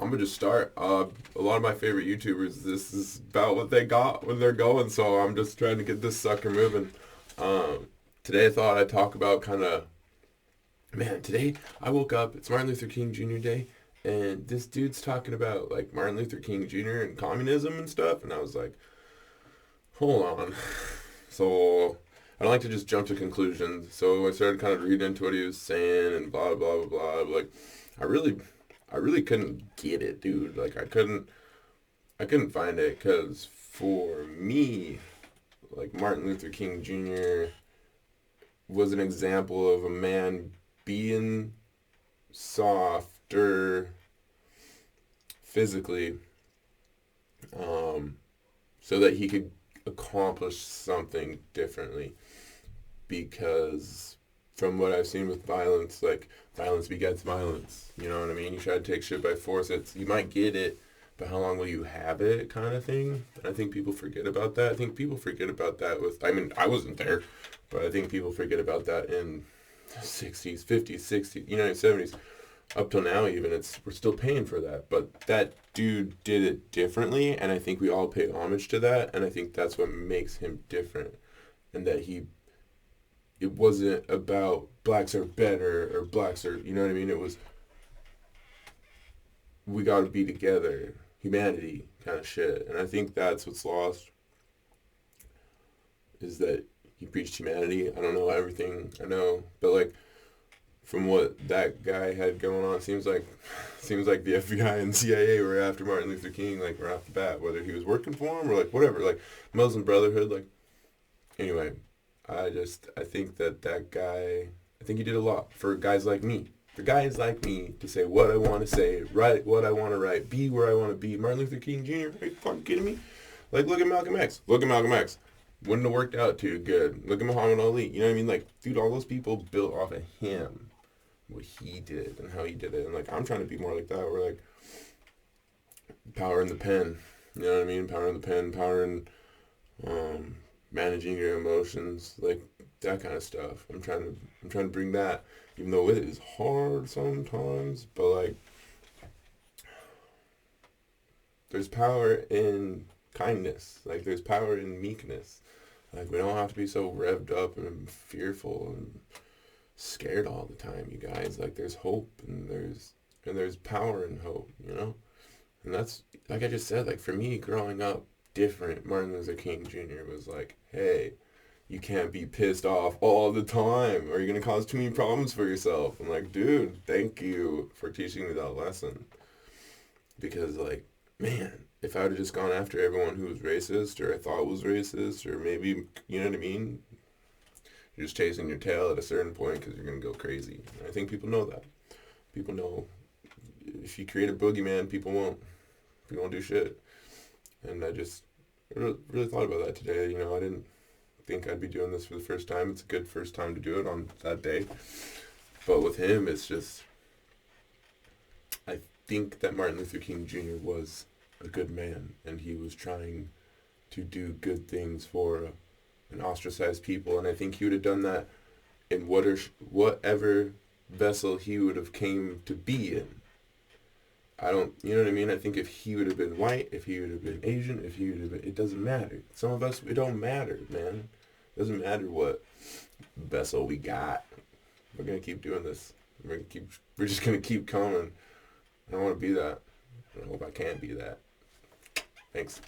I'm gonna just start. A lot of my favorite YouTubers, this is about what they got when they're going, so I'm just trying to get this sucker moving. Today I thought I'd talk about today I woke up, it's Martin Luther King Jr. Day, and this dude's talking about, like, Martin Luther King Jr. and communism and stuff, and I was like, hold on. So, I don't like to just jump to conclusions, so I started kind of reading into what he was saying and blah, blah, blah, blah. Like, I really couldn't get it, dude. Like, I couldn't find it, because for me, like, Martin Luther King Jr. was an example of a man being softer physically, so that he could accomplish something differently. Because from what I've seen with violence, like, violence begets violence. You know what I mean? You try to take shit by force, you might get it, but how long will you have it, kind of thing? And I think people forget about that. I think people forget about that I wasn't there, but I think people forget about that in the 60s, 50s, 60s, 70s. Up till now even, we're still paying for that. But that dude did it differently, and I think we all pay homage to that, and I think that's what makes him different. And that it wasn't about blacks are better or blacks are, you know what I mean? It was, we gotta be together, humanity kind of shit. And I think that's what's lost, is that he preached humanity. I don't know everything, I know, but like, from what that guy had going on, seems like the FBI and CIA were after Martin Luther King, like, right off the bat, whether he was working for him or like whatever, like Muslim Brotherhood, like, anyway. I think that guy, I think he did a lot for guys like me. For guys like me to say what I want to say, write what I want to write, be where I want to be. Martin Luther King Jr., are you fucking kidding me? Like, look at Malcolm X. Wouldn't have worked out too good. Look at Muhammad Ali. You know what I mean? Like, dude, all those people built off of him, what he did and how he did it. And, like, I'm trying to be more like that. We're like, power in the pen. You know what I mean? Power in the pen, power in, managing your emotions, like that kind of stuff. I'm trying to bring that, even though it is hard sometimes, but like, there's power in kindness, like there's power in meekness. Like, we don't have to be so revved up and fearful and scared all the time, you guys. Like, there's hope, and there's power in hope, and that's, like I just said, like, for me growing up different, Martin Luther King Jr. was like, hey, you can't be pissed off all the time or you're going to cause too many problems for yourself. I'm like, dude, thank you for teaching me that lesson. Because, like, man, if I would have just gone after everyone who was racist or I thought was racist, or maybe, you know what I mean? You're just chasing your tail at a certain point because you're going to go crazy. And I think people know that. People know if you create a boogeyman, people won't do shit. And I just really thought about that today. I didn't think I'd be doing this for the first time. It's a good first time to do it on that day. But with him, it's just, I think that Martin Luther King Jr. was a good man, and he was trying to do good things for an ostracized people. And I think he would have done that in whatever vessel he would have came to be in. You know what I mean? I think if he would have been white, if he would have been Asian, if he would have been, it doesn't matter. Some of us, it don't matter, man. It doesn't matter what vessel we got. We're going to keep doing this. We're just going to keep coming. I don't want to be that. I hope I can't be that. Thanks.